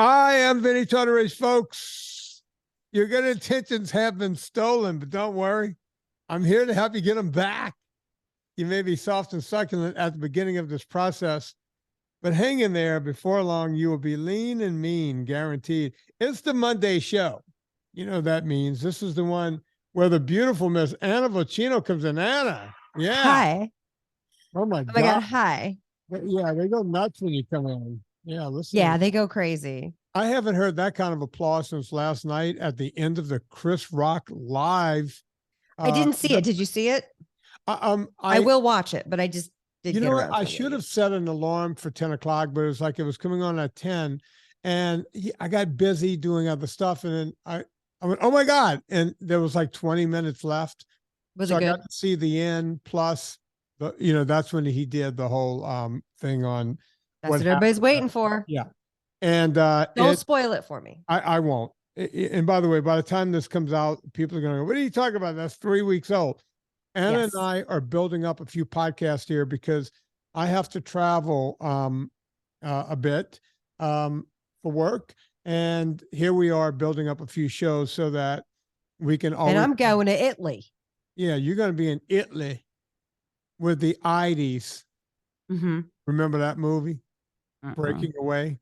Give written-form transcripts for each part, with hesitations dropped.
I am Vinnie Tortorich, folks. Your good intentions have been stolen, but don't worry. I'm here to help you get them back. You may be soft and succulent at the beginning of this process, but hang in there. Before long, you will be lean and mean, guaranteed. It's the Monday show. You know what that means. This is the one where the beautiful Miss Anna Vocino comes in. Anna, yeah. Hi. Oh, my God. Oh, my God, hi. Yeah, they go nuts when you come in. Yeah, listen. Yeah, they go crazy. I haven't heard that kind of applause since last night at the end of the Chris Rock live. I didn't see it. Did you see it? I will watch it, but I just didn't. You know what? I should have set an alarm for 10 o'clock, but it was like it was coming on at 10, and I got busy doing other stuff, and then I went, oh my God! And there was like 20 minutes left. Was it good? I got to see the end. Plus, that's when he did the whole thing on. That's what everybody's waiting for. Yeah. And don't spoil it for me. I won't. And by the way, by the time this comes out, people are going to go, what are you talking about? That's 3 weeks old. Anna and I are building up a few podcasts here because I have to travel a bit for work. And here we are building up a few shows so that we can always. And I'm going to Italy. Yeah, you're going to be in Italy with the IDs. Mm-hmm. Remember that movie? Breaking Away,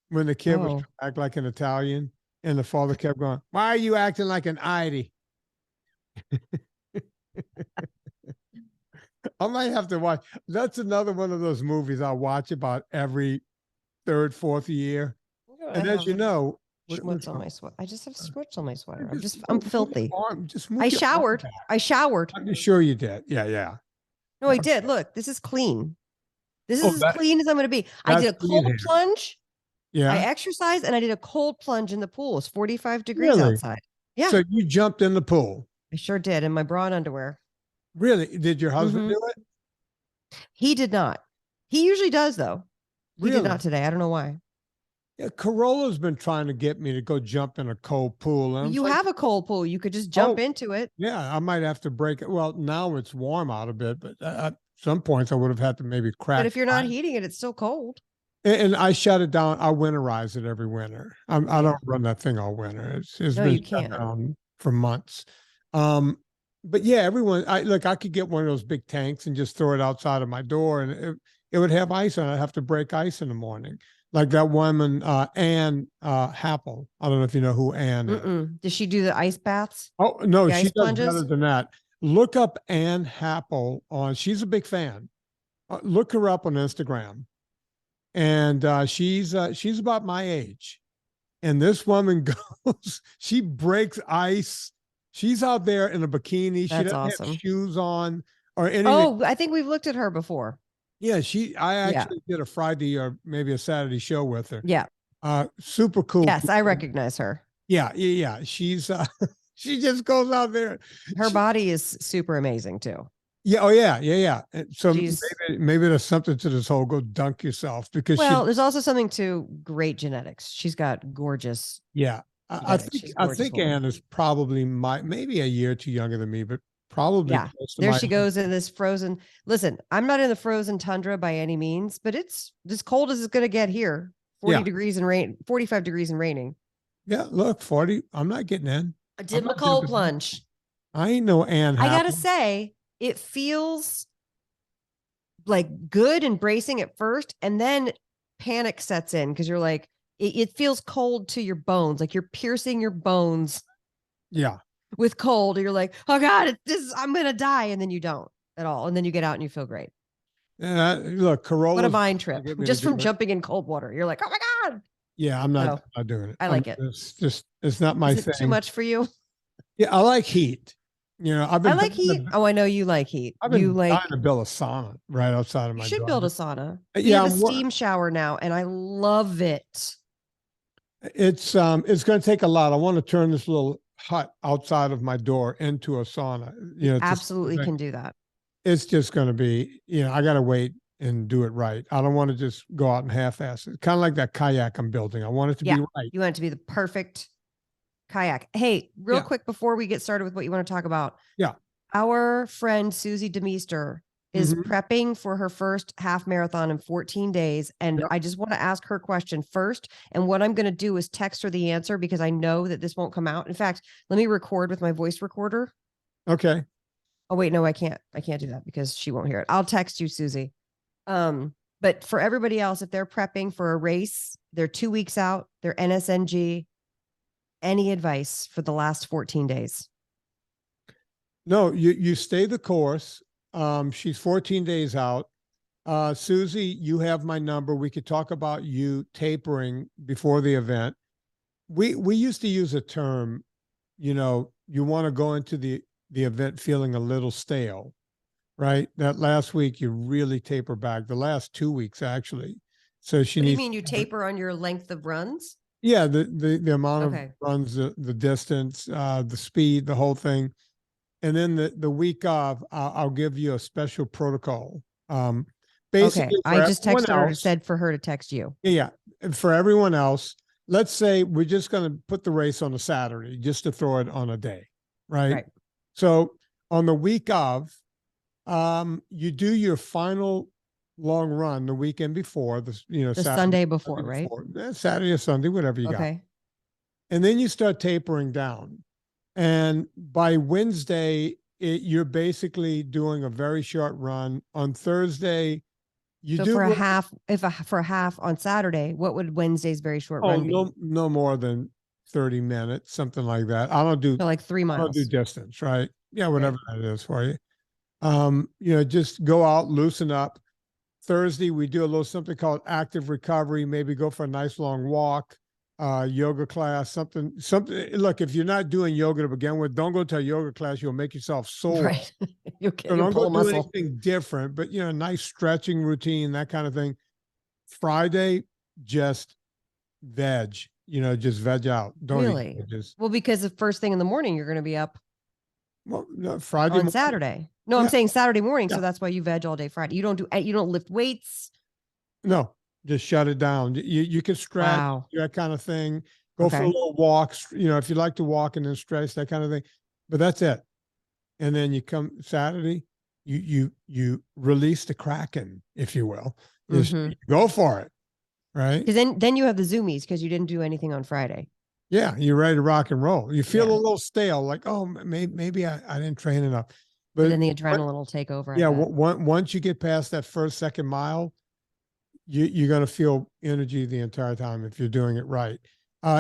when the kid was trying to act like an Italian and the father kept going, why are you acting like an ID? I might have to watch. That's another one of those movies I watch about every third, fourth year. And as you know, schmutz on my sweater. I just have schmutz on my sweater. I'm filthy. I showered. I'm sure you did. Yeah. No, I did. Look, this is clean. This is as clean as I'm going to be. I did a cold plunge. Yeah. I exercised and I did a cold plunge in the pool. It's 45 degrees outside. Yeah. So you jumped in the pool. I sure did. In my bra and underwear. Really? Did your husband do it? He did not. He usually does, though. He did not today. I don't know why. Yeah, Corolla's been trying to get me to go jump in a cold pool. And you have a cold pool. You could just jump into it. Yeah, I might have to break it. Well, now it's warm out a bit, but at some points I would have had to maybe crack. But if you're not heating it, it's still cold. And I shut it down. I winterize it every winter. I don't run that thing all winter. It's been shut down for months. But yeah, everyone, I could get one of those big tanks and just throw it outside of my door, and it would have ice on it. I'd have to break ice in the morning. Like that woman, Ann Happel. I don't know if you know who Ann is. Does she do the ice baths? Oh, no, she does better than that. Look up Ann Happel she's a big fan. Look her up on Instagram. And she's about my age. And this woman goes, she breaks ice. She's out there in a bikini. She doesn't have shoes on or anything. Oh, I think we've looked at her before. Yeah, I actually did a Friday or maybe a Saturday show with her. Yeah. Super cool. Yes, I recognize her. Yeah. She's she just goes out there. Her body is super amazing too. Yeah. Oh yeah. So maybe there's something to this whole go dunk yourself because there's also something to great genetics. She's got gorgeous. Yeah. I think Ann is probably maybe a year too younger than me, but probably. Yeah. There she goes in this frozen. Listen, I'm not in the frozen tundra by any means, but it's as cold as it's going to get here. 40 degrees and rain, 45 degrees and raining. Yeah. Look, 40. I'm not getting in. I did my cold plunge. I ain't no Ann. I got to say, it feels like good and bracing at first, and then panic sets in because you're like, it feels cold to your bones, like you're piercing your bones. Yeah. With cold, you're like, oh God, I'm gonna die, and then you don't at all, and then you get out and you feel great. Yeah, look, Corolla. What a mind trip! Just from jumping in cold water, you're like, oh my God. Yeah, I'm not doing it. I like it. It's not my thing. Too much for you? Yeah, I like heat. I like heat. I know you like heat. I've been trying to build a sauna right outside of my door. You should build a sauna. Yeah, have a steam shower now, and I love it. It's going to take a lot. I want to turn this little hut outside of my door into a sauna. Absolutely can do that. It's just going to be, I got to wait and do it right. I don't want to just go out and half-ass it. Kind of like that kayak I'm building. I want it to be right. You want it to be the perfect kayak. Hey, real quick before we get started with what you want to talk about. Yeah. Our friend Susie DeMeester is Mhm. prepping for her first half marathon in 14 days. And Yep. I just want to ask her question first. And what I'm going to do is text her the answer because I know that this won't come out. In fact, let me record with my voice recorder. Okay. Oh, wait, no, I can't. I can't do that because she won't hear it. I'll text you, Susie. But for everybody else, if they're prepping for a race, they're 2 weeks out, they're NSNG, any advice for the last 14 days? No, you stay the course. She's 14 days out. Susie, you have my number. We could talk about you tapering before the event. We used to use a term, you want to go into the event feeling a little stale, right? That last week you really taper back. The last 2 weeks actually. So she What do you needs. mean you taper on your length of runs? Yeah, the amount of Okay. runs, the distance, the speed, the whole thing. And then the week of, I'll give you a special protocol. Okay. Basically, I just everyone texted her, else, said for her to text you. yeah, and for everyone else, let's say we're just going to put the race on a Saturday just to throw it on a day, right? Right. So on the week of, you do your final long run the weekend before, The Saturday, Sunday before, right? Saturday or Sunday, whatever you got. Okay. And then you start tapering down. And by Wednesday, you're basically doing a very short run. On Thursday, you So do for a half, for a half on Saturday, what would Wednesday's very short run be? no more than 30 minutes, something like that. I don't do So like 3 I don't do miles. distance, right? Yeah, whatever that is for you. Just go out, loosen up. Thursday, we do a little something called active recovery, maybe go for a nice long walk. Yoga class, something. Look, if you're not doing yoga to begin with, don't go to a yoga class. You'll make yourself sore. Right. You'll Don't pull go a do muscle. anything different, but nice stretching routine, that kind of thing. Friday, just veg. Just veg out. Don't Really? eat veggies. Well, because the first thing in the morning, you're going to be up Well, no, Friday on morning. Saturday. No, Yeah. I'm saying Saturday morning. Yeah. So that's why you veg all day Friday. You don't lift weights. No, just shut it down. You can stretch, Wow. that kind of thing. Go for a Okay. little walks, if you like to walk and then stretch, that kind of thing. But that's it. And then you come Saturday, you release the Kraken, if you will. Just go for it. Right. Because then you have the zoomies because you didn't do anything on Friday. Yeah, you're ready to rock and roll. You feel Yeah. a little stale, like, oh, maybe I didn't train enough. But then the adrenaline will take over. Yeah, once you get past that first, second mile, you're going to feel energy the entire time if you're doing it right.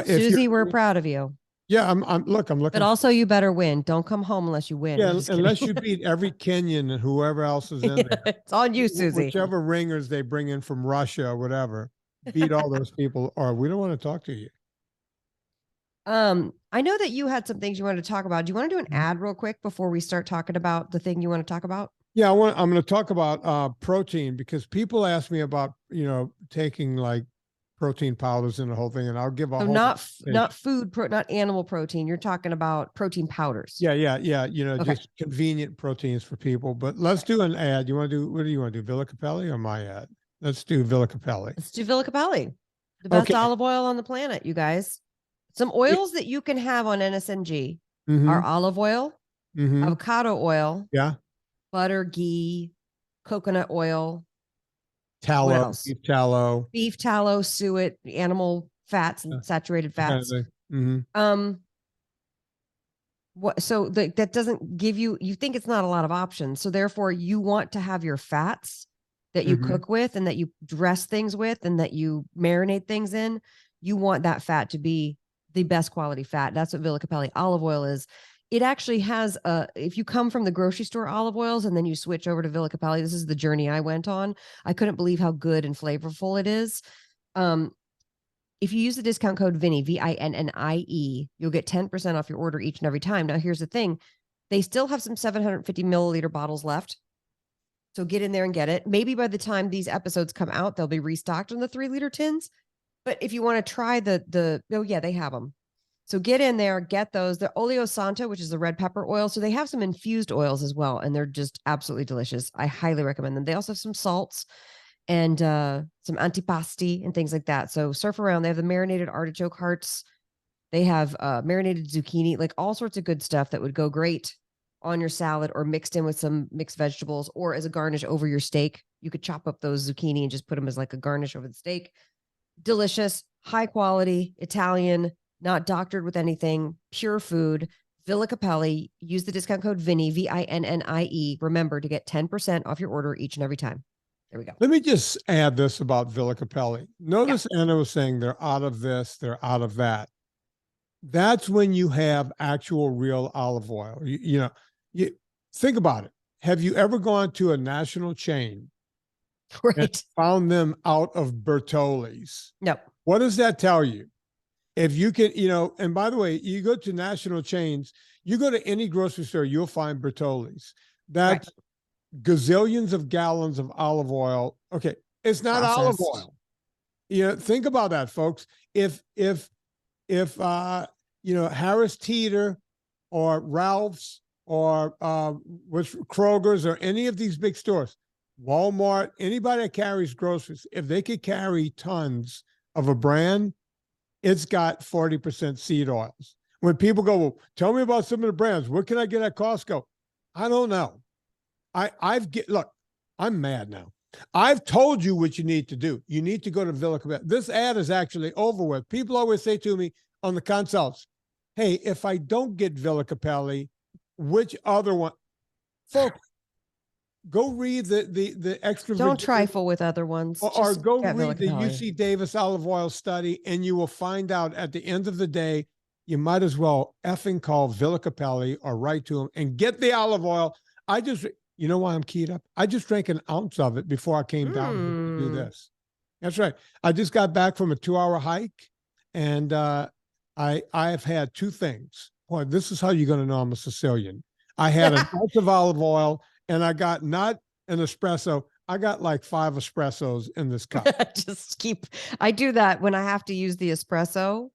Susie, we're proud of you. Yeah, I'm looking. But also, you better win. Don't come home unless you win. Yeah, unless you beat every Kenyan and whoever else is in there. It's on you, Susie. Whichever ringers they bring in from Russia or whatever, beat all those people, or we don't want to talk to you. I know that you had some things you wanted to talk about. Do you want to do an ad real quick before we start talking about the thing you want to talk about? Yeah, I'm going to talk about protein because people ask me about, taking like protein powders and the whole thing, and I'll give a whole not animal protein. You're talking about protein powders. Yeah. Okay. Just convenient proteins for people. But let's do an ad. What do you want to do? Villa Capelli or my ad? Let's do Villa Capelli. Let's do Villa Capelli. The best olive oil on the planet, you guys. Some oils that you can have on NSNG are olive oil, avocado oil, butter, ghee, coconut oil, tallow, beef tallow, suet, animal fats, and saturated fats. So that doesn't give you think it's not a lot of options. So therefore, you want to have your fats that you cook with and that you dress things with and that you marinate things in. You want that fat to be the best quality fat. That's what Villa Capelli olive oil is. It actually has if you come from the grocery store olive oils and then you switch over to Villa Capelli, this is the journey I went on. I couldn't believe how good and flavorful it is. If you use the discount code Vinnie, VINNIE, you'll get 10% off your order each and every time. Now, here's the thing. They still have some 750 milliliter bottles left. So get in there and get it. Maybe by the time these episodes come out, they'll be restocked in the 3-liter tins. But if you want to try they have them. So get in there, get those. The Oleo Santo, which is the red pepper oil. So they have some infused oils as well, and they're just absolutely delicious. I highly recommend them. They also have some salts and some antipasti and things like that. So surf around. They have the marinated artichoke hearts. They have marinated zucchini, like all sorts of good stuff that would go great on your salad or mixed in with some mixed vegetables or as a garnish over your steak. You could chop up those zucchini and just put them as like a garnish over the steak. Delicious, high quality, Italian, not doctored with anything, pure food. Villa Capelli. Use the discount code Vinnie, VINNIE. Remember to get 10% off your order each and every time. There we go. Let me just add this about Villa Capelli. Notice Anna was saying they're out of this, they're out of that. That's when you have actual real olive oil. You think about it. Have you ever gone to a national chain and found them out of Bertolli's? No. What does that tell you? If you can, and by the way, you go to national chains, you go to any grocery store, you'll find Bertolli's. That's gazillions of gallons of olive oil. Okay, it's not olive oil. Think about that, folks. If Harris Teeter or Ralph's or Kroger's or any of these big stores, Walmart, anybody that carries groceries, if they could carry tons of a brand, it's got 40% seed oils. When people go, well, tell me about some of the brands. What can I get at Costco? I don't know. Look, I'm mad now. I've told you what you need to do. You need to go to Villa Capelli. This ad is actually over with. People always say to me on the consults, hey, if I don't get Villa Capelli, which other one? Folks, go read the extra. Don't trifle with other ones. Or go read the UC Davis olive oil study, and you will find out at the end of the day, you might as well effing call Villa Capelli or write to them and get the olive oil. You know why I'm keyed up? I just drank an ounce of it before I came down to do this. That's right. I just got back from a 2-hour hike, and I have had two things. Boy, this is how you're going to know I'm a Sicilian. I had an ounce of olive oil, and I got not an espresso. I got like 5 espressos in this cup. I do that when I have to use the espresso.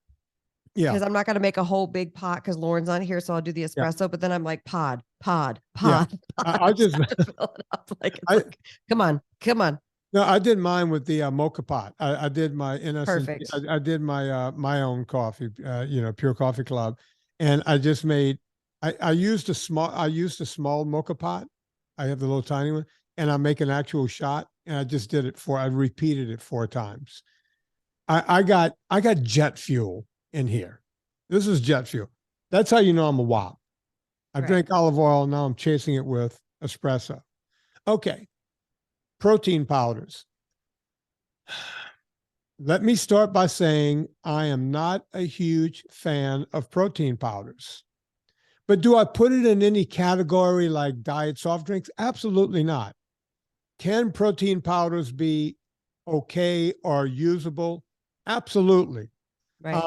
Yeah. Because I'm not going to make a whole big pot because Lauren's on here. So I'll do the espresso, but then I'm like pod. Yeah. I'll just fill it up. Come on. No, I did mine with the mocha pot. I did my NSNG. I did my own coffee, Pure Coffee Club. And I just made, I used a small mocha pot. I have the little tiny one, and I make an actual shot. And I just did it I repeated it 4 times. I got jet fuel in here. This is jet fuel. That's how you know I'm a wop. I drank olive oil. Now I'm chasing it with espresso. Okay. Protein powders. Let me start by saying I am not a huge fan of protein powders. But do I put it in any category like diet soft drinks? Absolutely not. Can protein powders be okay or usable? Absolutely. Right.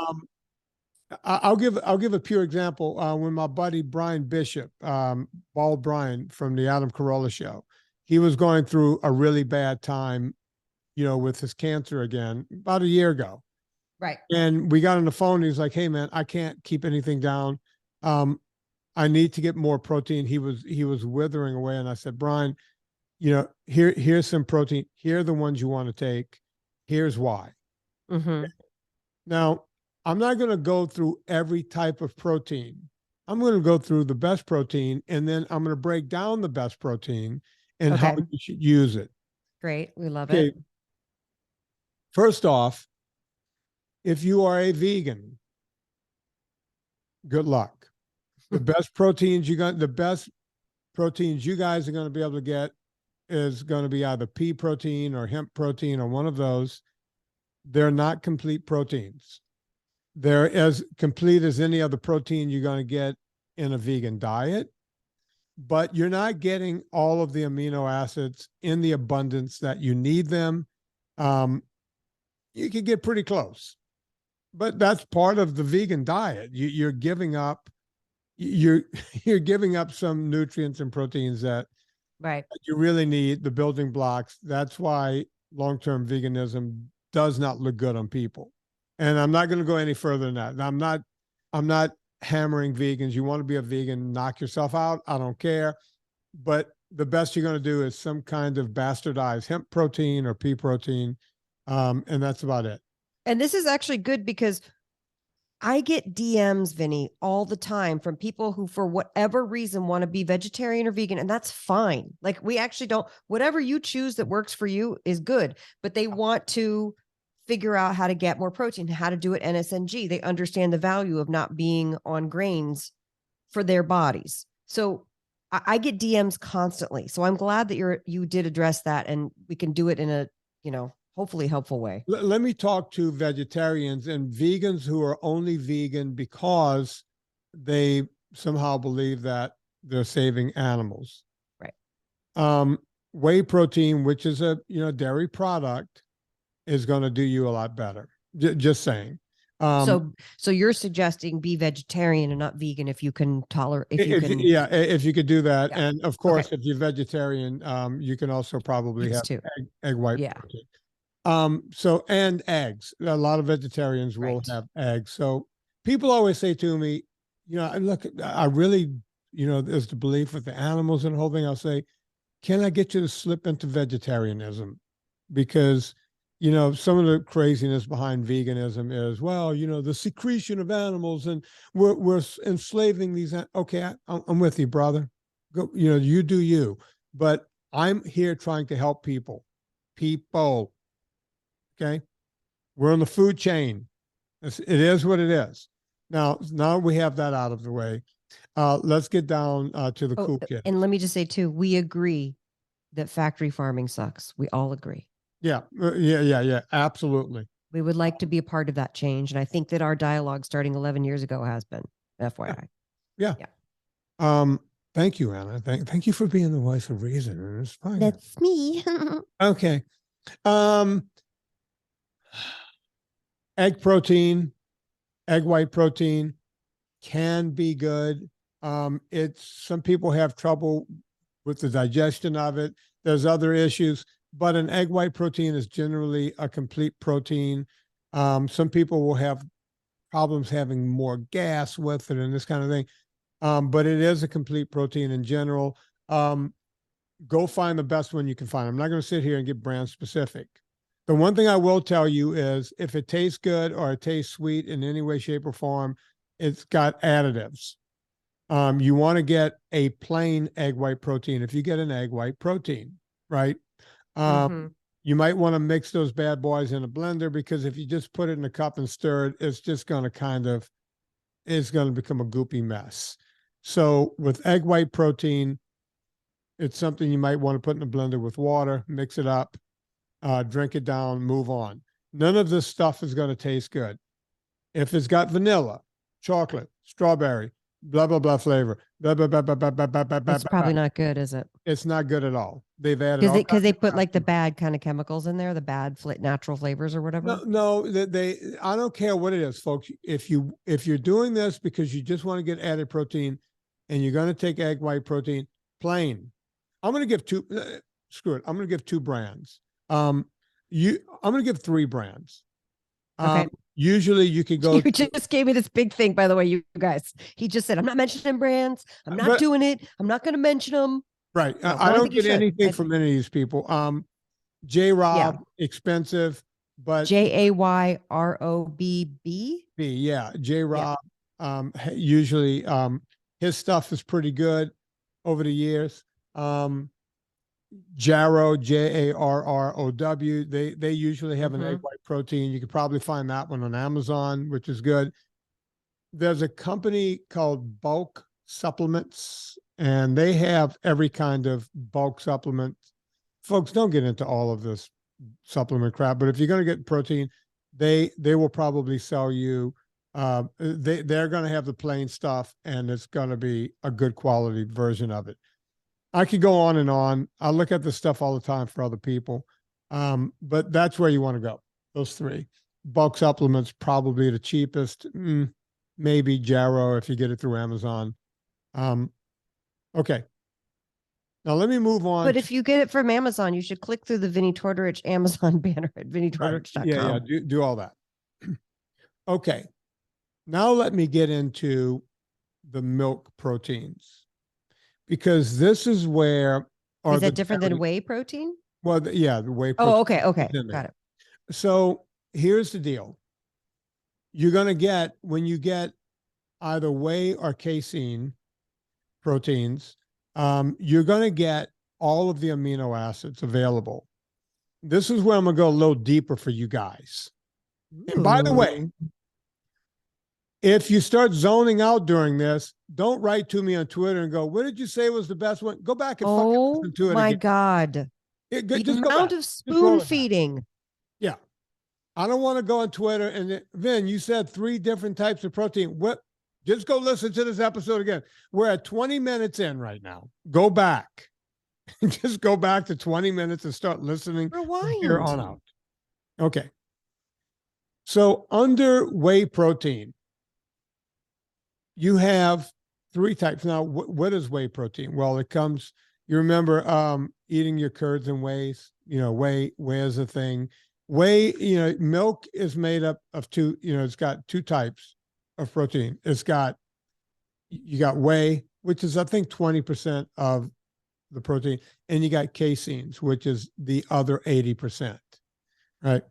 I'll give a pure example. When my buddy Brian Bishop, Bald Brian from the Adam Carolla show, he was going through a really bad time, with his cancer again about a year ago. Right. And we got on the phone. And he's like, "Hey man, I can't keep anything down. I need to get more protein." He was withering away, and I said, "Brian, here's some protein. Here are the ones you want to take. Here's why." Mm-hmm. Now, I'm not going to go through every type of protein. I'm going to go through the best protein, and then I'm going to break down the best protein and how you should use it. Great. We love it. First off, if you are a vegan, good luck. The best proteins you guys are going to be able to get is going to be either pea protein or hemp protein or one of those. They're not complete proteins. They're as complete as any other protein you're going to get in a vegan diet, but you're not getting all of the amino acids in the abundance that you need them. You can get pretty close, but that's part of the vegan diet. You're giving up, you're giving up some nutrients and proteins that you really need, the building blocks. That's why long-term veganism does not look good on people. And I'm not going to go any further than that. I'm not hammering vegans. You want to be a vegan, knock yourself out. I don't care. But the best you're going to do is some kind of bastardized hemp protein or pea protein. And that's about it. And this is actually good because I get DMs, Vinny, all the time from people who, for whatever reason, want to be vegetarian or vegan, and that's fine. Like, we actually don't, whatever you choose that works for you is good, but they want to figure out how to get more protein, how to do it NSNG. They understand the value of not being on grains for their bodies. So I get DMs constantly. So I'm glad that you did address that, and we can do it in a, hopefully helpful way. Let me talk to vegetarians and vegans who are only vegan because they somehow believe that they're saving animals. Right. Whey protein, which is a dairy product, is going to do you a lot better. Just saying. So you're suggesting be vegetarian and not vegan if you can tolerate, if you can. Yeah, if you could do that. Yeah. And of course, if you're vegetarian, you can also probably have egg white protein. So, and eggs. A lot of vegetarians will have eggs. So people always say to me, look, I really, there's the belief with the animals and the whole thing. I'll say, can I get you to slip into vegetarianism? Because, some of the craziness behind veganism is, well, the secretion of animals, and we're enslaving these. Okay, I'm with you, brother. Go, you do you. But I'm here trying to help people. Okay, we're on the food chain. It is what it is. Now we have that out of the way. Let's get down to the cool kid. And let me just say too, we agree that factory farming sucks. We all agree. Yeah, absolutely. We would like to be a part of that change, and I think that our dialogue starting 11 years ago has been. FYI. Yeah. Thank you, Anna. Thank you for being the voice of reason. It's fine. That's me. Okay. Egg protein, egg white protein can be good. Some people have trouble with the digestion of it. There's other issues, but an egg white protein is generally a complete protein. Some people will have problems having more gas with it and this kind of thing. But it is a complete protein in general. Go find the best one you can find. I'm not going to sit here and get brand specific. The one thing I will tell you is if it tastes good or it tastes sweet in any way, shape, or form, it's got additives. You want to get a plain egg white protein. If you get an egg white protein, right? You might want to mix those bad boys in a blender, because if you just put it in a cup and stir it, it's just going to it's going to become a goopy mess. So with egg white protein, it's something you might want to put in a blender with water, mix it up, drink it down, move on. None of this stuff is going to taste good. If it's got vanilla, chocolate, strawberry, blah, blah, blah flavor, blah, blah, blah, blah, blah, blah, blah, blah, That's probably not good, is it? It's not good at all. They've added because they put like the bad kind of chemicals in there, the bad natural flavors or whatever. No, I don't care what it is, folks. If you're doing this because you just want to get added protein and you're going to take egg white protein plain, I'm going to give two. Screw it. I'm going to give two brands. I'm going to give three brands. Okay. Usually you could go. You just gave me this big thing, by the way, you guys. He just said, I'm not mentioning brands. I'm not doing it. I'm not going to mention them. Right. I don't get anything from any of these people. J-Rob, expensive, but Jayrobb. Yeah. J-Rob, usually his stuff is pretty good over the years. Jarrow, Jarrow, they usually have an egg white protein. You could probably find that one on Amazon, which is good. There's a company called Bulk Supplements, and they have every kind of bulk supplement. Folks, don't get into all of this supplement crap, but if you're going to get protein, they will probably sell you. They're going to have the plain stuff, and it's going to be a good quality version of it. I could go on and on. I look at this stuff all the time for other people, but that's where you want to go. Those three. Bulk supplements, probably the cheapest. Maybe Jarrow if you get it through Amazon. Okay. Now let me move on. But if you get it from Amazon, you should click through the Vinnie Tortorich Amazon banner at vinnietortorich.com. Yeah, do all that. Okay. Now let me get into the milk proteins, because this is where. Is that different than whey protein? Well, the whey protein. Oh, okay. Got it. So here's the deal. you're going to get, when you get either whey or casein proteins, you're going to get all of the amino acids available. This is where I'm going to go a little deeper for you guys. And by the way, if you start zoning out during this, don't write to me on Twitter and go, what did you say was the best one? Go back and fucking listen to it my again. God. The amount of spoon feeding. Yeah. I don't want to go on Twitter and Vin, you said 3 different types of protein. What? Just go listen to this episode again. We're at 20 minutes in right now. Go back. Just go back to 20 minutes and start listening from here on out. Okay. So under whey protein, you have 3 types. Now, what is whey protein? Well, it comes, you remember eating your curds and wheys, whey is a thing. Whey, milk is made up of 2, it's got 2 types of protein. You got whey, which is, I think, 20% of the protein, and you got caseins, which is the other 80%, right?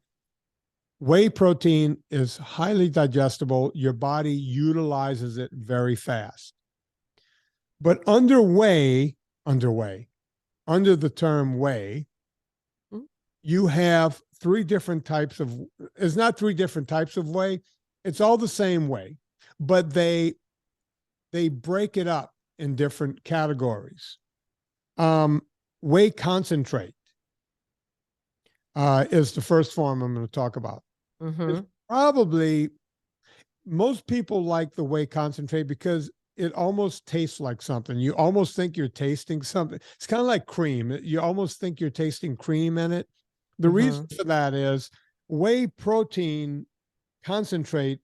Whey protein is highly digestible. Your body utilizes it very fast. But under the term whey, you have 3 different types of, it's not 3 different types of whey. It's all the same whey, but they break it up in different categories. Whey concentrate is the first form I'm going to talk about. It's probably, most people like the whey concentrate because it almost tastes like something. You almost think you're tasting something. It's kind of like cream. You almost think you're tasting cream in it. The reason for that is whey protein concentrate,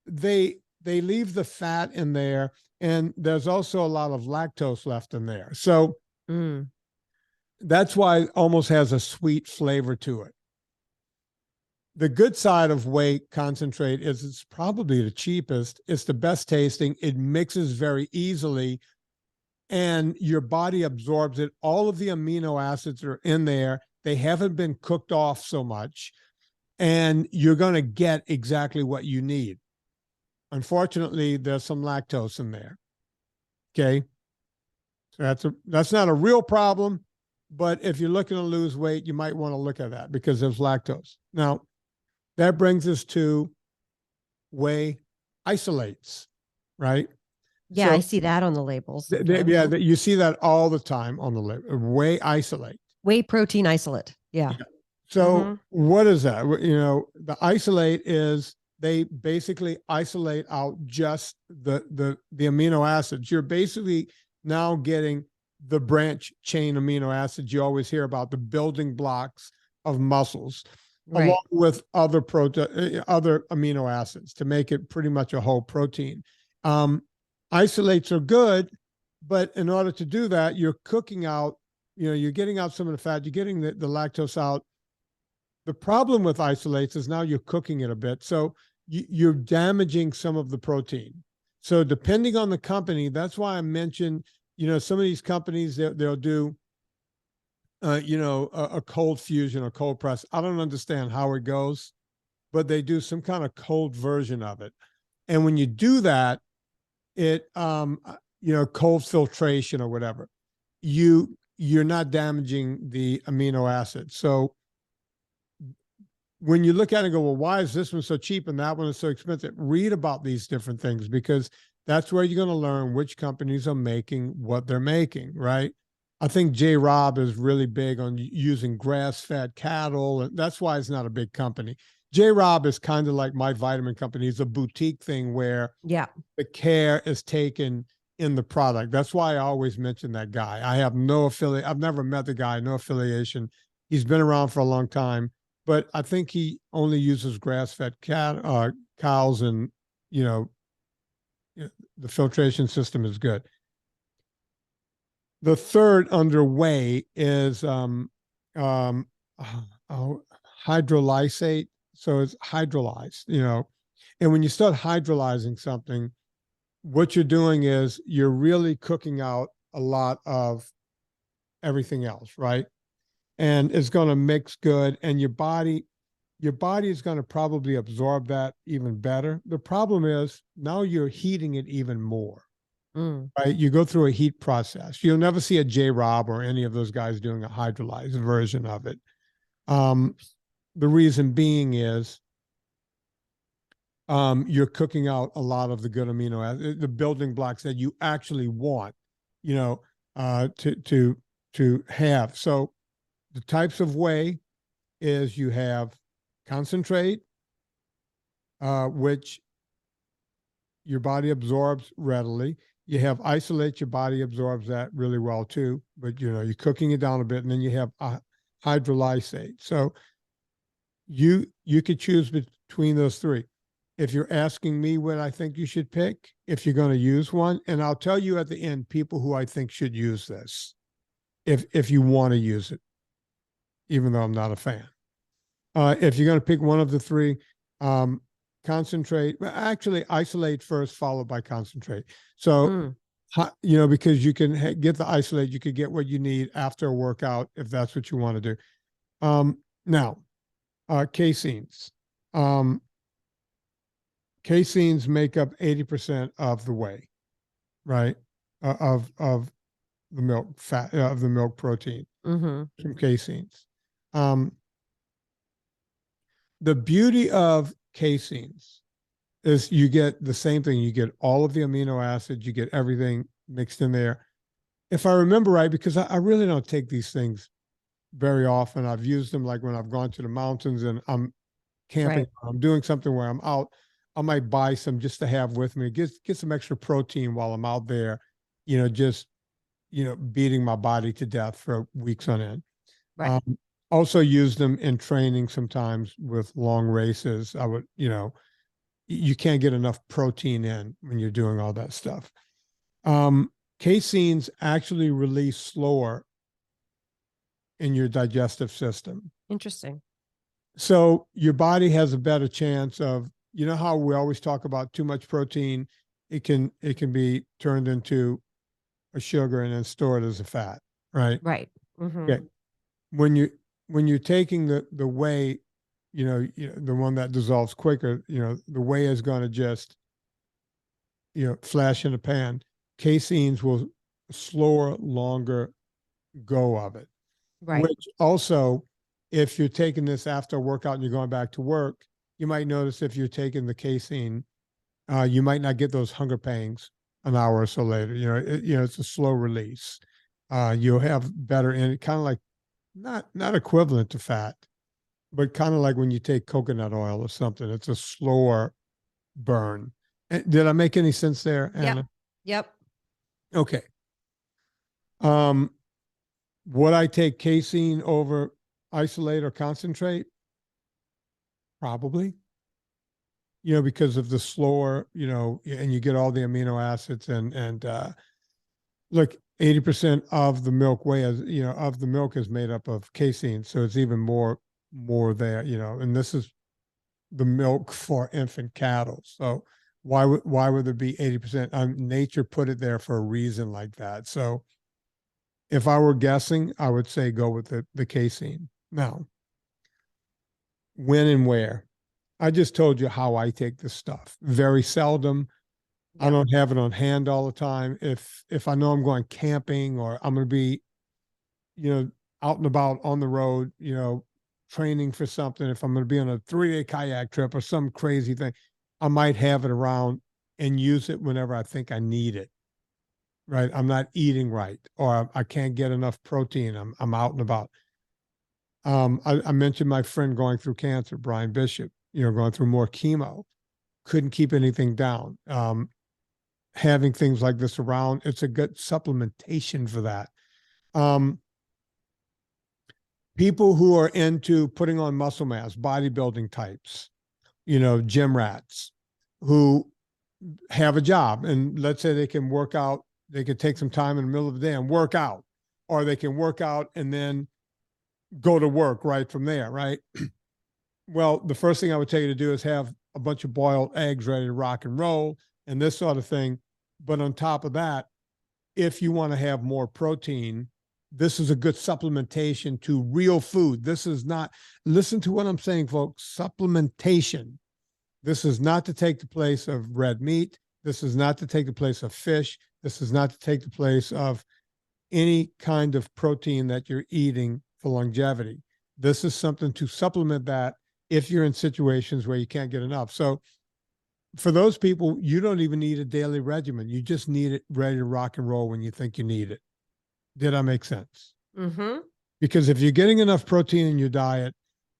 they leave the fat in there, and there's also a lot of lactose left in there. So that's why it almost has a sweet flavor to it. The good side of whey concentrate is it's probably the cheapest. It's the best tasting. It mixes very easily, and your body absorbs it. All of the amino acids are in there. They haven't been cooked off so much, and you're going to get exactly what you need. Unfortunately, there's some lactose in there. Okay. So that's not a real problem, but if you're looking to lose weight, you might want to look at that because there's lactose. Now, that brings us to whey isolates, right? Yeah, so, I see that on the labels. You see that all the time on the label. Whey isolate. Whey protein isolate. Yeah. So what is that? The isolate is, they basically isolate out just the amino acids. You're basically now getting the branch chain amino acids you always hear about, the building blocks of muscles, along with other amino acids to make it pretty much a whole protein. Isolates are good, but in order to do that, you're cooking out, you're getting out some of the fat, you're getting the lactose out. The problem with isolates is now you're cooking it a bit. So you're damaging some of the protein. So depending on the company, that's why I mentioned, some of these companies, they'll do, a cold fusion or cold press. I don't understand how it goes, but they do some kind of cold version of it. And when you do that, it, cold filtration or whatever, you're not damaging the amino acids. So when you look at it and go, well, why is this one so cheap and that one is so expensive? Read about these different things, because that's where you're going to learn which companies are making what they're making, right? I think J. Rob is really big on using grass-fed cattle, and that's why it's not a big company. J. Rob is kind of like My Vitamin Company. It's a boutique thing where the care is taken in the product. That's why I always mention that guy. I have no affiliate. I've never met the guy, no affiliation. He's been around for a long time, but I think he only uses grass-fed cows, and the filtration system is good. The third under whey is hydrolysate. So it's hydrolyzed, and when you start hydrolyzing something, what you're doing is you're really cooking out a lot of everything else, right? And it's going to mix good, and your body your body is going to probably absorb that even better. The problem is now you're heating it even more, right? You go through a heat process. You'll never see a J-Rob or any of those guys doing a hydrolyzed version of it. The reason being is you're cooking out a lot of the good amino acids, the building blocks that you actually want, to have. So the types of whey is you have concentrate, which your body absorbs readily. You have isolate, your body absorbs that really well too, but you're cooking it down a bit, and then you have hydrolysate. So you could choose between those three. If you're asking me what I think you should pick, if you're going to use one, and I'll tell you at the end people who I think should use this, if you want to use it, even though I'm not a fan. If you're going to pick one of the three, concentrate, actually isolate first, followed by concentrate. So, because you can get the isolate, you could get what you need after a workout if that's what you want to do. Now, caseins. Caseins make up 80% of the whey, right? Of the milk fat, of the milk protein from caseins. The beauty of caseins is you get the same thing. You get all of the amino acids, you get everything mixed in there. If I remember right, because I really don't take these things very often. I've used them like when I've gone to the mountains and I'm camping, Right. I'm doing something where I'm out, I might buy some just to have with me, get some extra protein while I'm out there, just, beating my body to death for weeks on end. Right. Also use them in training sometimes with long races. I would, you can't get enough protein in when you're doing all that stuff. Caseins actually release slower in your digestive system. Interesting. So your body has a better chance of, how we always talk about too much protein, it can be turned into a sugar and then stored as a fat, right? Right. Okay. When you're taking the whey, the one that dissolves quicker, the whey is going to just, flash in a pan. Caseins will slower, longer go of it. Right. Which also, if you're taking this after a workout and you're going back to work, you might notice if you're taking the casein, you might not get those hunger pangs an hour or so later. It's a slow release. You'll have better, and kind of like not equivalent to fat, but kind of like when you take coconut oil or something. It's a slower burn. Did I make any sense there, Anna? Yep. Okay. Would I take casein over isolate or concentrate? Probably. Because of the slower, and you get all the amino acids and look, 80% of the milk whey of the milk is made up of casein. So it's even more there, and this is the milk for infant cattle. So why would there be 80%? Nature put it there for a reason like that. So if I were guessing, I would say go with the casein. Now, when and where? I just told you how I take this stuff. Very seldom. I don't have it on hand all the time. If I know I'm going camping or I'm going to be, out and about on the road, training for something, if I'm going to be on a 3-day kayak trip or some crazy thing, I might have it around and use it whenever I think I need it. Right? I'm not eating right, or I can't get enough protein. I'm out and about. I mentioned my friend going through cancer, Brian Bishop, going through more chemo, couldn't keep anything down. Having things like this around, it's a good supplementation for that. People who are into putting on muscle mass, bodybuilding types, gym rats who have a job, and let's say they can work out, they could take some time in the middle of the day and work out, or they can work out and then go to work right from there, right? Well, the first thing I would tell you to do is have a bunch of boiled eggs ready to rock and roll and this sort of thing. But on top of that, if you want to have more protein, this is a good supplementation to real food. This is not, listen to what I'm saying, folks, supplementation. This is not to take the place of red meat. This is not to take the place of fish. This is not to take the place of any kind of protein that you're eating for longevity. This is something to supplement that if you're in situations where you can't get enough. So for those people, you don't even need a daily regimen. You just need it ready to rock and roll when you think you need it. Did I make sense? Mm-hmm. Because if you're getting enough protein in your diet,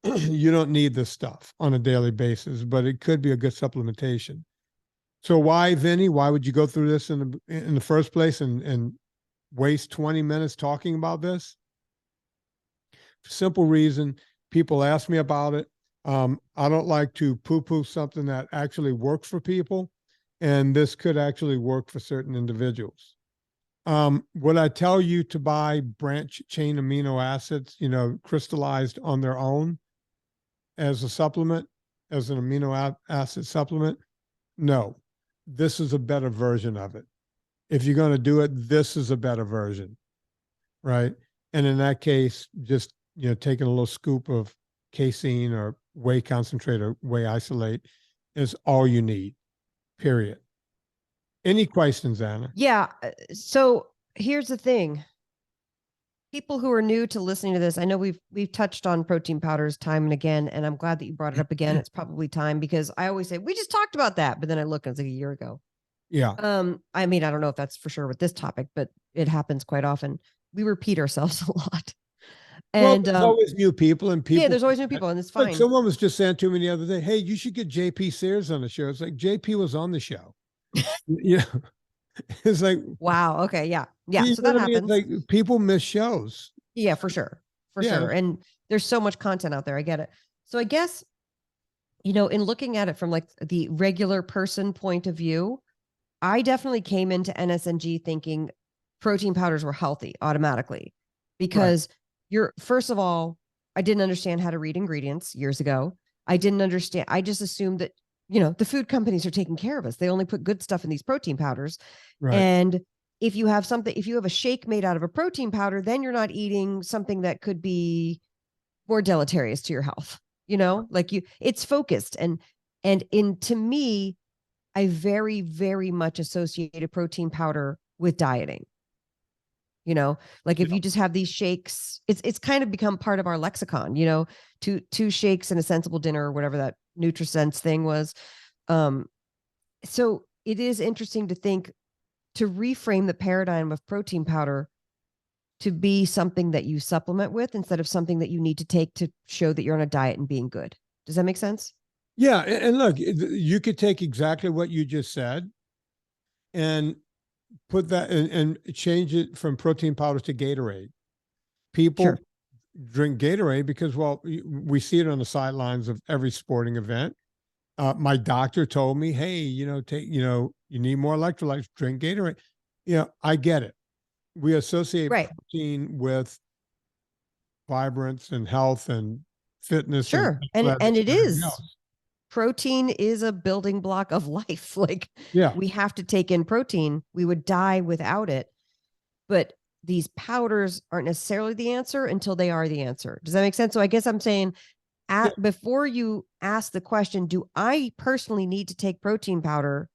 you don't need this stuff on a daily basis, but it could be a good supplementation. So why, Vinny? Why would you go through this in the first place and waste 20 minutes talking about this? Simple reason. People ask me about it. I don't like to poo-poo something that actually works for people, and this could actually work for certain individuals. Would I tell you to buy branch chain amino acids, crystallized on their own as a supplement, as an amino acid supplement? No, this is a better version of it. If you're going to do it, this is a better version, right? And in that case, just, taking a little scoop of casein or whey concentrate or whey isolate is all you need, period. Any questions, Anna? Yeah. So here's the thing. People who are new to listening to this, I know we've touched on protein powders time and again, and I'm glad that you brought it up again. It's probably time, because I always say, we just talked about that, but then I look and it's like a year ago. Yeah. I mean, I don't know if that's for sure with this topic, but it happens quite often. We repeat ourselves a lot. And there's always new people, and people. Yeah, there's always new people, and it's fine. Like someone was just saying to me the other day, "Hey, you should get JP Sears on the show." It's like JP was on the show. It's like, wow. Okay. Yeah. Yeah. So that happens. Like people miss shows. Yeah, for sure. For sure. And there's so much content out there. I get it. So I guess, in looking at it from like the regular person point of view, I definitely came into NSNG thinking protein powders were healthy automatically, because first of all, I didn't understand how to read ingredients years ago. I didn't understand. I just assumed that, the food companies are taking care of us. They only put good stuff in these protein powders. Right. And if you have a shake made out of a protein powder, then you're not eating something that could be more deleterious to your health. It's focused. And to me, I very, very much associate a protein powder with dieting. If you just have these shakes, it's kind of become part of our lexicon, two shakes and a sensible dinner, or whatever that NutriSense thing was. So it is interesting to think, to reframe the paradigm of protein powder to be something that you supplement with, instead of something that you need to take to show that you're on a diet and being good. Does that make sense? Yeah. And look, you could take exactly what you just said and put that and change it from protein powder to Gatorade. People drink Gatorade because, well, we see it on the sidelines of every sporting event. My doctor told me, hey, you need more electrolytes, drink Gatorade. I get it. We associate protein with vibrance and health and fitness. Sure. And it is. Protein is a building block of life. We have to take in protein. We would die without it. But these powders aren't necessarily the answer until they are the answer. Does that make sense? So I guess I'm saying, before you ask the question, do I personally need to take protein powder?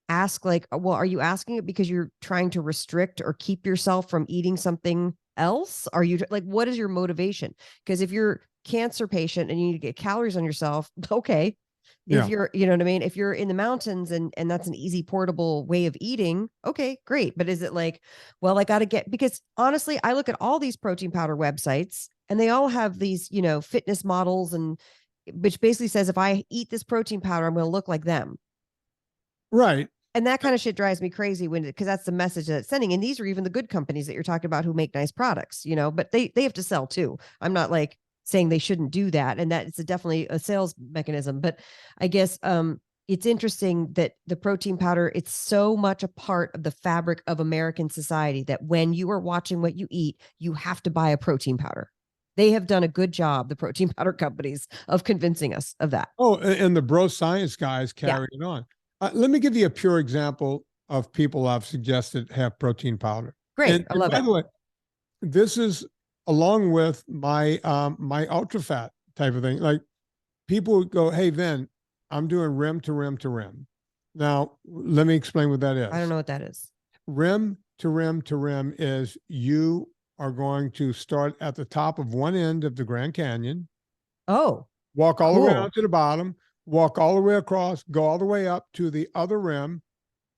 Ask well, are you asking it because you're trying to restrict or keep yourself from eating something else? Are you what is your motivation? Because if you're cancer patient and you need to get calories on yourself, okay. If you're, what I mean? If you're in the mountains and that's an easy portable way of eating, okay, great. But is it well, I got to because honestly, I look at all these protein powder websites and they all have these, fitness models, and which basically says, if I eat this protein powder, I'm going to look like them. Right. And that kind of shit drives me crazy because that's the message that it's sending. And these are even the good companies that you're talking about who make nice products, but they have to sell too. I'm not saying they shouldn't do that, and that it's definitely a sales mechanism. But I guess it's interesting that the protein powder, it's so much a part of the fabric of American society that when you are watching what you eat, you have to buy a protein powder. They have done a good job, the protein powder companies, of convincing us of that. Oh, and the bro science guys carry it on. Let me give you a pure example of people I've suggested have protein powder. Great. I love it. By the way, this is along with my my ultra fat type of thing. Like people would go, "Hey, Vin, I'm doing rim to rim to rim." Now, let me explain what that is. I don't know what that is. Rim to rim to rim is you are going to start at the top of one end of the Grand Canyon. Oh, walk all the way cool. out to the bottom, walk all the way across, go all the way up to the other rim,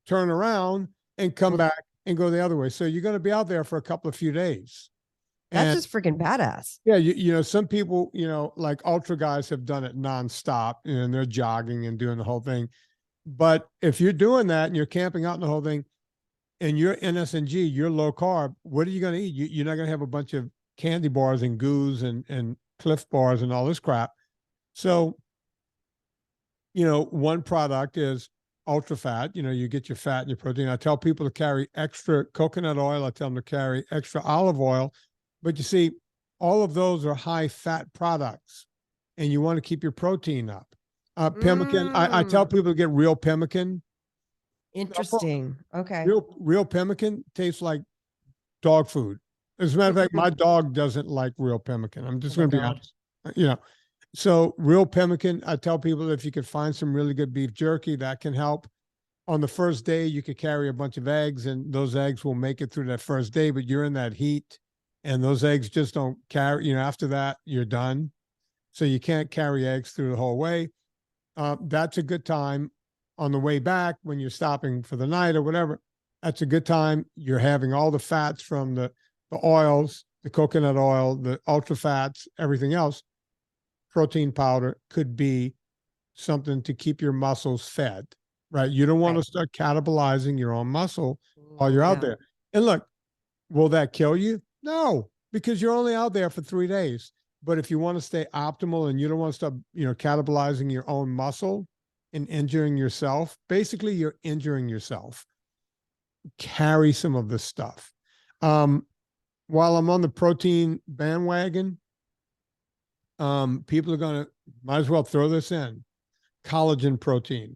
turn around and come back and go the other way. So you're going to be out there for a couple of few days. That's just freaking badass. Yeah, you know, some people, you know, like ultra guys have done it nonstop and they're jogging and doing the whole thing. But if you're doing that and you're camping out in the whole thing and you're NSNG, you're low carb, what are you going to eat? You're not going to have a bunch of candy bars and goos and Cliff bars and all this crap. So, you know, one product is ultra fat. You know, you get your fat and your protein. I tell people to carry extra coconut oil. I tell them to carry extra olive oil. But you see, all of those are high fat products and you want to keep your protein up. Pemmican, I tell people to get real pemmican. Interesting. Okay. Real pemmican tastes like dog food. As a matter of fact, my dog doesn't like real pemmican. I'm just going to be honest. You know, so real pemmican, I tell people if you could find some really good beef jerky, that can help. On the first day, you could carry a bunch of eggs and those eggs will make it through that first day, but you're in that heat and those eggs just don't carry, you know, after that, you're done. So you can't carry eggs through the whole way. That's a good time on the way back when you're stopping for the night or whatever. That's a good time. You're having all the fats from the oils, the coconut oil, the ultra fats, everything else. Protein powder could be something to keep your muscles fed, right? You don't want to start catabolizing your own muscle while you're out there. And look, will that kill you? No, because you're only out there for 3 days. But if you want to stay optimal and you don't want to start, you know, catabolizing your own muscle and injuring yourself, basically you're injuring yourself. Carry some of this stuff. While I'm on the protein bandwagon, people are going to, might as well throw this in. Collagen protein.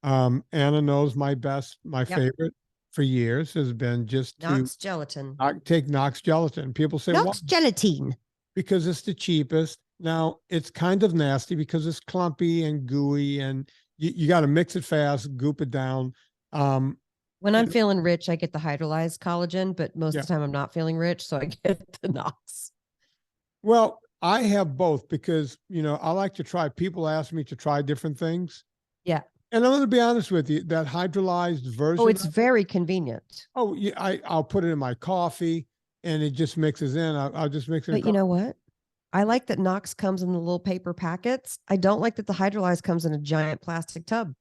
Anna knows my favorite for years has been just Knox gelatin. Take Knox gelatin. People say, Knox gelatin. Because it's the cheapest. Now, it's kind of nasty because it's clumpy and gooey and you got to mix it fast, goop it down. When I'm feeling rich, I get the hydrolyzed collagen, but most of the time I'm not feeling rich, so I get the Knox. Well, I have both because, you know, I like to try. People ask me to try different things. Yeah. And I'm going to be honest with you, that hydrolyzed version. Oh, it's very convenient. Oh, yeah. I'll put it in my coffee and it just mixes in. I'll just mix it. But you know what? I like that Knox comes in the little paper packets. I don't like that the hydrolyzed comes in a giant plastic tub.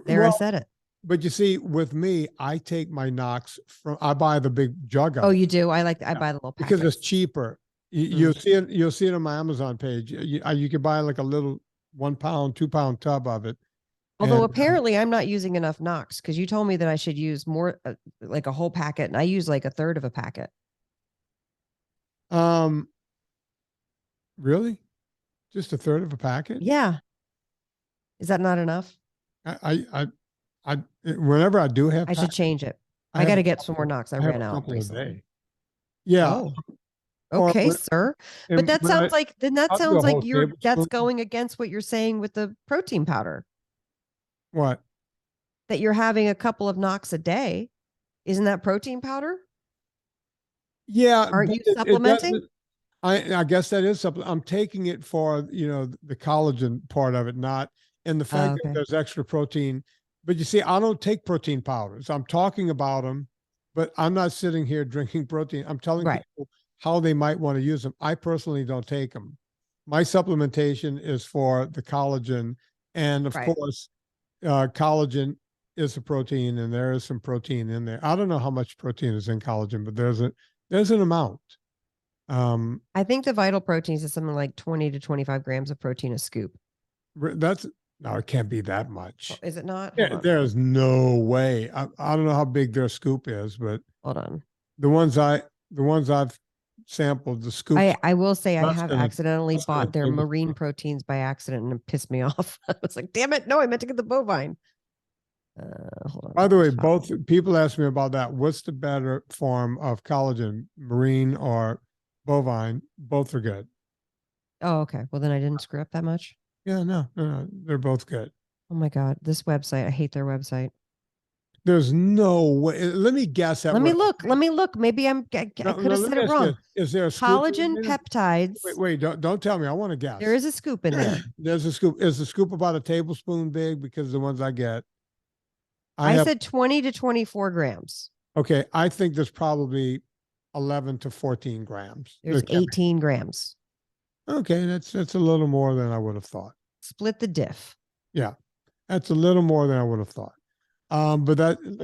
I said it. But you see, with me, I take my Knox I buy the big jug. Oh, you do? I buy the little packets. Because it's cheaper. You'll see it on my Amazon page. You can buy like a little 1 pound, 2 pound tub of it. Although apparently I'm not using enough Knox because you told me that I should use more, like a whole packet, and I use like a third of a packet. Really? Just a third of a packet? Yeah. Is that not enough? Whenever I do have, I should change it. I got to get some more Knox. I ran out recently. Yeah. Oh. Okay, sir. But that sounds like, then that sounds like that's going against what you're saying with the protein powder. What? That you're having a couple of Knox a day. Isn't that protein powder? Yeah. Aren't you supplementing? I guess that is something. I'm taking it for, you know, the collagen part of it, not in the fact that there's extra protein. But you see, I don't take protein powders. I'm talking about them, but I'm not sitting here drinking protein. I'm telling people how they might want to use them. I personally don't take them. My supplementation is for the collagen. And of course, collagen is a protein and there is some protein in there. I don't know how much protein is in collagen, but there's an amount. I think the vital proteins is something like 20 to 25 grams of protein a scoop. No, it can't be that much. Is it not? Yeah, there's no way. I don't know how big their scoop is, but hold on. The ones I've sampled, the scoop. I will say I have accidentally bought their marine proteins by accident and it pissed me off. I was like, damn it. No, I meant to get the bovine. Hold on. By the way, both people ask me about that. What's the better form of collagen, marine or bovine? Both are good. Oh, okay. Well, then I didn't screw up that much. Yeah, no, they're both good. Oh my God, this website. I hate their website. There's no way. Let me guess at Let me what. look. Let me look. Maybe I could have let said me it ask wrong. this. Is there a scoop in Collagen there? peptides. Wait, don't tell me. I want to guess. There is a scoop in there. There's a scoop. Is the scoop about a tablespoon big? Because the ones I get. I said 20 to 24 grams. Okay, I think there's probably 11 to 14 grams. There's 18 grams. Okay, that's a little more than I would have thought. Split the diff. Yeah, that's a little more than I would have thought. But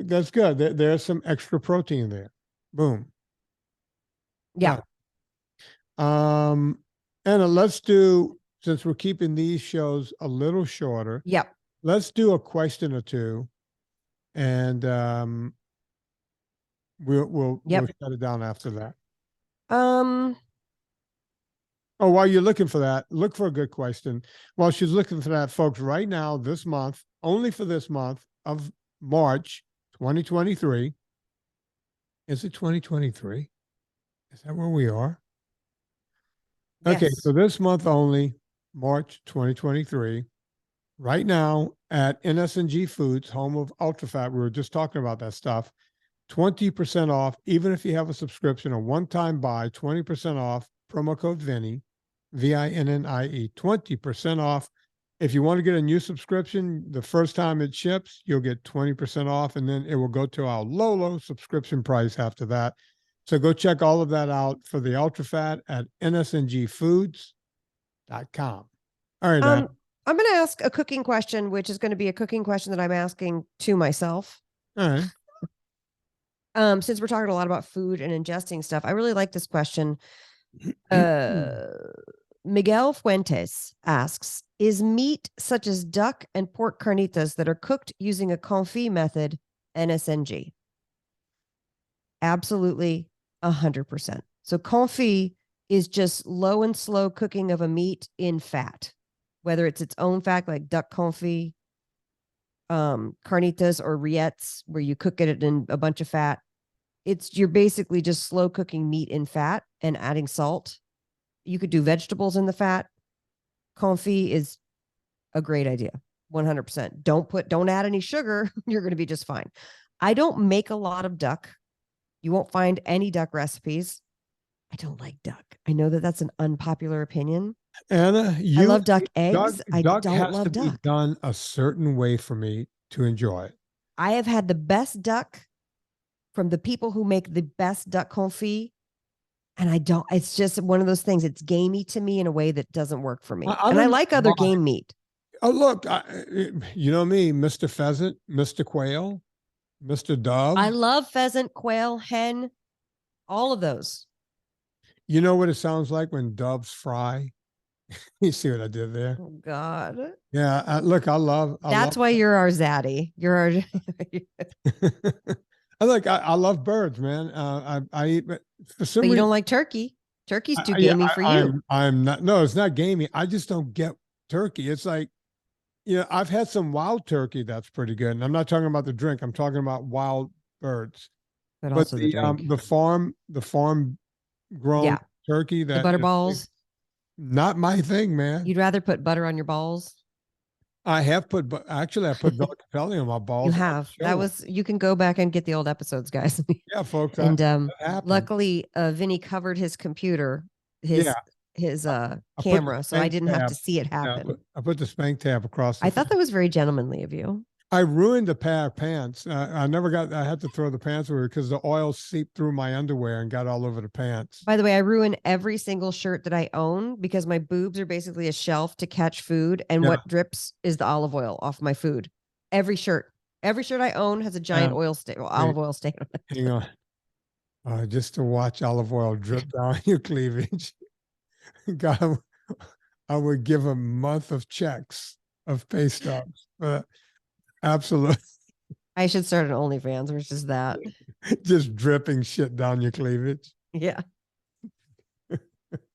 that's good. There's some extra protein there. Boom. Yeah. Anna, let's do, since we're keeping these shows a little shorter. Yep. Let's do a question or two, and we'll shut it down after that. Oh, while you're looking for that, look for a good question. While she's looking for that, folks, right now, this month, only for this month of March 2023. Is it 2023? Is that where we are? Okay, yes. so this month only, March 2023, right now at NSNG Foods, home of UltraFat, we were just talking about that stuff, 20% off, even if you have a subscription, a one-time buy, 20% off, promo code Vinnie, VINNIE, 20% off. If you want to get a new subscription, the first time it ships, you'll get 20% off, and then it will go to our low subscription price after that. So go check all of that out for the UltraFat at nsngfoods.com. All right, I'm going to ask a cooking question, which is going to be a cooking question that I'm asking to myself. All right. Since we're talking a lot about food and ingesting stuff, I really like this question. Miguel Fuentes asks, is meat such as duck and pork carnitas that are cooked using a confit method NSNG? Absolutely 100%. So confit is just low and slow cooking of a meat in fat, whether it's its own fat, like duck confit, carnitas or rillettes, where you cook it in a bunch of fat. You're basically just slow cooking meat in fat and adding salt. You could do vegetables in the fat. Confit is a great idea. 100%. Don't add any sugar. You're going to be just fine. I don't make a lot of duck. You won't find any duck recipes. I don't like duck. I know that that's an unpopular opinion. Anna, I love duck eggs. I don't love duck. Be done a certain way for me to enjoy it. I have had the best duck from the people who make the best duck confit. And it's just one of those things. It's gamey to me in a way that doesn't work for me. And I like other game meat. Oh, look, you know me, Mr. Pheasant, Mr. Quail, Mr. Dove. I love pheasant, quail, hen, all of those. You know what it sounds like when doves fry? You see what I did there? Oh, God. Yeah, look, That's why you're our zaddy. You're our... I love birds, man. I eat, but for some reason, you don't like turkey. Turkey's too gamey for you. I'm not. No, it's not gamey. I just don't get turkey. It's like, I've had some wild turkey that's pretty good, and I'm not talking about the drink. I'm talking about wild birds. But also the farm grown turkey, that the butterballs, not my thing, man. You'd rather put butter on your balls. I have put, but actually, I put CAPPELLI on my balls. You have. You can go back and get the old episodes, guys. Yeah, folks. And luckily, Vinnie covered his computer, his camera, so I didn't have to see it happen. Yeah, I put the spank tab across. I thought that was very gentlemanly of you. I ruined a pair of pants. I had to throw the pants away because the oil seeped through my underwear and got all over the pants. By the way, I ruin every single shirt that I own because my boobs are basically a shelf to catch food. And what drips is the olive oil off my food. Every shirt I own has a giant olive oil stain on it. Hang on. Just to watch olive oil drip down your cleavage. God, I would give a month of checks of pay stubs. Absolutely. I should start an OnlyFans, or it's just that. Just dripping shit down your cleavage. Yeah.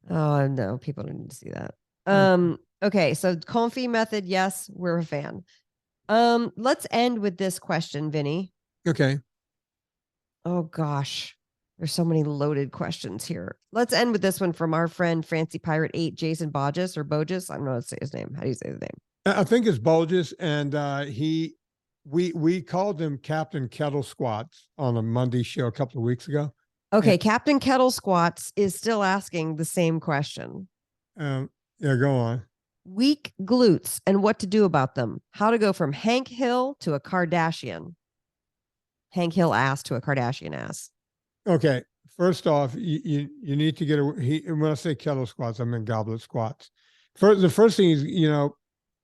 Oh, no, people don't need to see that. Okay, so confit method, yes, we're a fan. Let's end with this question, Vinny. Okay. Oh gosh. There's so many loaded questions here. Let's end with this one from our friend Fancy Pirate 8, Jason Bodges or Boges. I don't know how to say his name. How do you say his name? I think it's Bulges, and we called him Captain Kettle Squats on a Monday show a couple of weeks ago. Okay, and, Captain Kettle Squats is still asking the same question. Yeah, go on. Weak glutes and what to do about them. How to go from Hank Hill to a Kardashian. Hank Hill ass to a Kardashian ass. Okay, first off, you need to get when I say kettle squats, I mean goblet squats. The first thing is,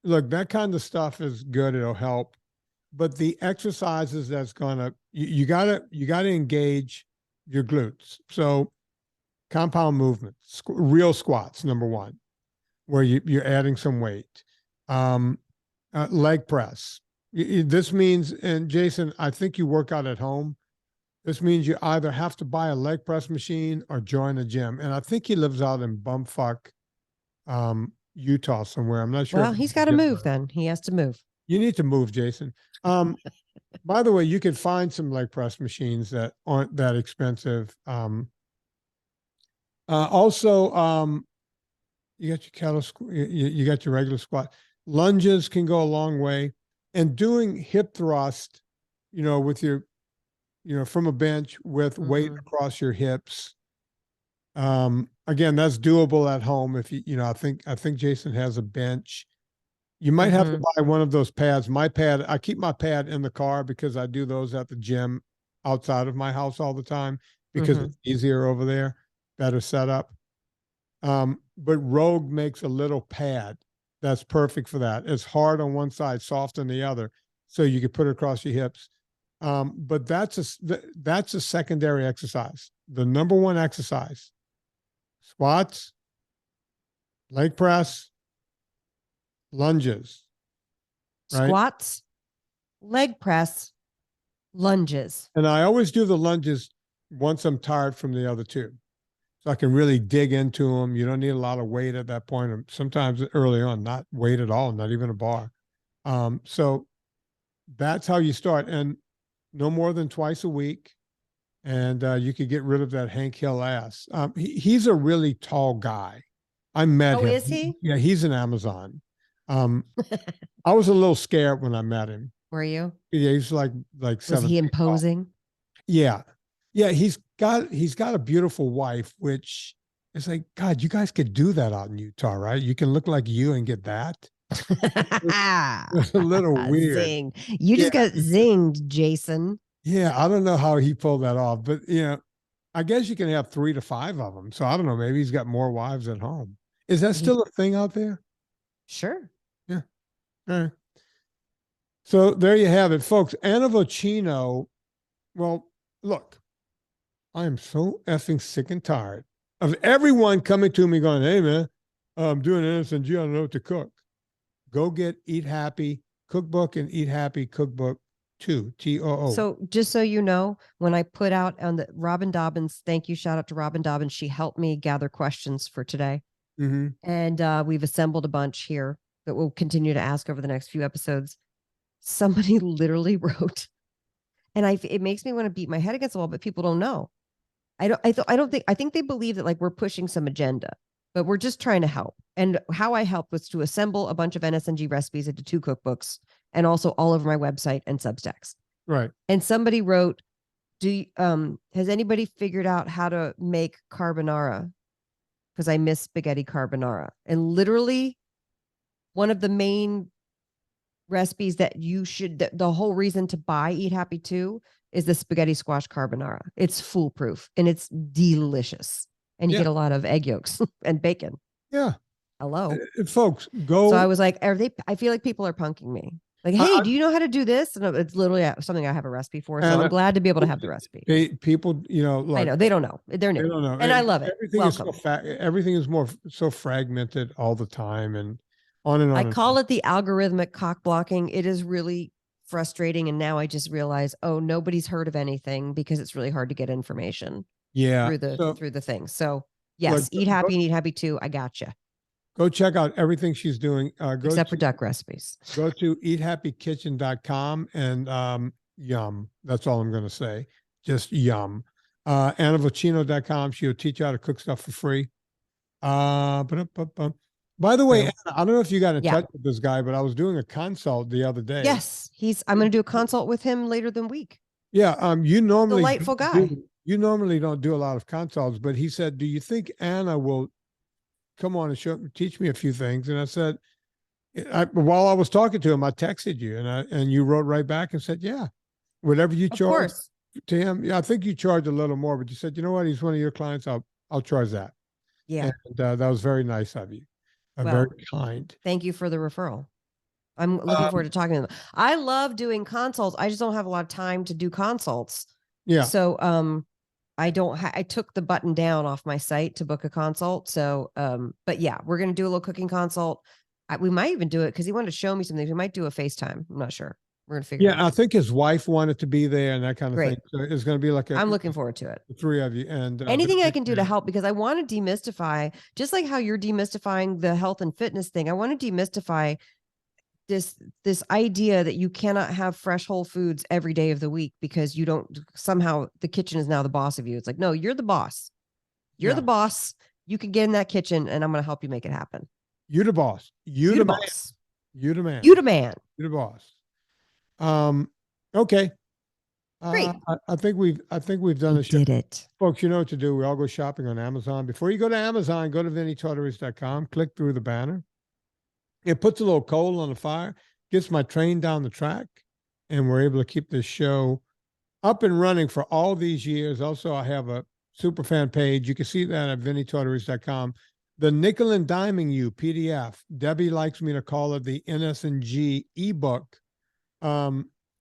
look, that kind of stuff is good. It'll help, but the exercises that's gonna you gotta engage your glutes. So compound movements, real squats, number one, where you're adding some weight. Leg press. This means, and Jason, I think you work out at home. This means you either have to buy a leg press machine or join a gym. And I think he lives out in bumfuck, Utah somewhere. I'm not sure. Well, he's got to move then. He has to move. You need to move, Jason. By the way, you can find some leg press machines that aren't that expensive. Also, you got your kettle, you got your regular squat. Lunges can go a long way. And doing hip thrust, with your from a bench with weight across your hips. Again, that's doable at home. If I think Jason has a bench. You might have to buy one of those pads. I keep my pad in the car because I do those at the gym outside of my house all the time because it's easier over there, better setup. But Rogue makes a little pad that's perfect for that. It's hard on one side, soft on the other, so you can put it across your hips. But that's a secondary exercise. The number one exercise: squats, leg press, lunges. Right? Squats, leg press, lunges. And I always do the lunges once I'm tired from the other two, so I can really dig into them. You don't need a lot of weight at that point. Or sometimes early on, not weight at all, not even a bar. So that's how you start. And no more than twice a week, and you could get rid of that Hank Hill ass. He's a really tall guy. I met him. Oh, is he? Yeah, he's an Amazon. I was a little scared when I met him. Were you? Yeah, he's like 7 Was he imposing? Yeah, he's got a beautiful wife, which is like, God, you guys could do that out in Utah, right? You can look like you and get that. It's a little weird. Zing. You just got zinged, Jason. Yeah, I don't know how he pulled that off, but I guess you can have 3 to 5 of them. So I don't know. Maybe he's got more wives at home. Is that still a thing out there? Sure. Yeah. All right. So there you have it, folks. Anna Vocino. Well, look, I am so effing sick and tired of everyone coming to me going, "Hey man, I'm doing NSNG. I don't know what to cook." Go get Eat Happy Cookbook and Eat Happy Cookbook 2, TOO. So just so you know, when I put out on the Robin Dobbins, thank you, shout out to Robin Dobbins. She helped me gather questions for today. And we've assembled a bunch here that we'll continue to ask over the next few episodes. Somebody literally wrote, and it makes me want to beat my head against the wall, but people don't know. I think they believe that like we're pushing some agenda, but we're just trying to help. And how I helped was to assemble a bunch of NSNG recipes into 2 cookbooks and also all over my website and Substacks. Right. And somebody wrote, has anybody figured out how to make carbonara? Because I miss spaghetti carbonara. And literally one of the main recipes that you should, the whole reason to buy Eat Happy 2 is the spaghetti squash carbonara. It's foolproof and it's delicious. And you get a lot of egg yolks and bacon. Yeah. Hello. Folks, go. So I was like, I feel like people are punking me. Like, hey, do you know how to do this? And it's literally something I have a recipe for. So I'm glad to be able to have the recipe. People, like, I know they don't know. They're new. They don't know. And I love it. Everything is more so fragmented all the time and on and on. I call it the algorithmic cock blocking. It is really frustrating. And now I just realize, nobody's heard of anything because it's really hard to get information. Yeah. Through the thing. So yes, Eat Happy and Eat Happy 2. I gotcha. Go check out everything she's doing. Except for duck recipes. Go to eathappykitchen.com and yum. That's all I'm going to say. Just yum. AnnaVocino.com. She'll teach you how to cook stuff for free. By the way, Anna, I don't know if you got in touch with this guy, but I was doing a consult the other day. Yes, I'm going to do a consult with him later than week. Yeah, you normally delightful guy. You normally don't do a lot of consults, but he said, "Do you think Anna will come on and teach me a few things?" And I said, while I was talking to him, I texted you, and you wrote right back and said, "Yeah, whatever you charge to him." Yeah, I think you charge a little more, but you said, "You know what? He's one of your clients. I'll charge that." Yeah, and that was very nice of you. Very kind. Thank you for the referral. I'm looking forward to talking to them. I love doing consults. I just don't have a lot of time to do consults. Yeah. So, I took the button down off my site to book a consult. So, but yeah, we're going to do a little cooking consult. We might even do it because he wanted to show me some things. We might do a FaceTime. I'm not sure. We're going to figure it out. Yeah, I think his wife wanted to be there and that kind of thing. So it's going to be like I'm looking forward to it. The three of you. And anything I can do to help, because I want to demystify, just like how you're demystifying the health and fitness thing. I want to demystify this idea that you cannot have fresh whole foods every day of the week because you don't, somehow the kitchen is now the boss of you. It's like, no, you're the boss. You're the boss. You can get in that kitchen and I'm going to help you make it happen. You're the boss. You the boss. You the man. You the man. You're the boss. Okay. Great. I think we've done this. Did it. Folks, you know what to do. We all go shopping on Amazon. Before you go to Amazon, go to VinnieTortorich.com, click through the banner. It puts a little coal on the fire, gets my train down the track, and we're able to keep this show up and running for all these years. Also, I have a super fan page. You can see that at VinnieTortorich.com. The Nickel and Diming You PDF. Debbie likes me to call it the NSNG ebook.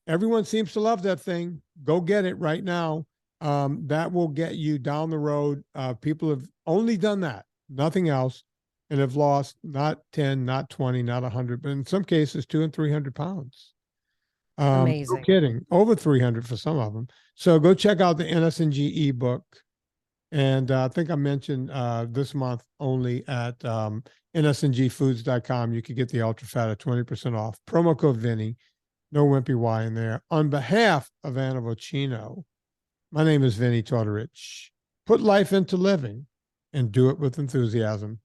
Everyone seems to love that thing. Go get it right now. That will get you down the road. People have only done that, nothing else, and have lost not 10, not 20, not 100, but in some cases 200 and 300 pounds. Amazing. No kidding. Over 300 for some of them. So go check out the NSNG ebook. And I think I mentioned this month only at NSNGfoods.com, you could get the Ultra Fat at 20% off. Promo code Vinnie. No wimpy Y in there. On behalf of Anna Vocino, my name is Vinnie Tortorich. Put life into living and do it with enthusiasm.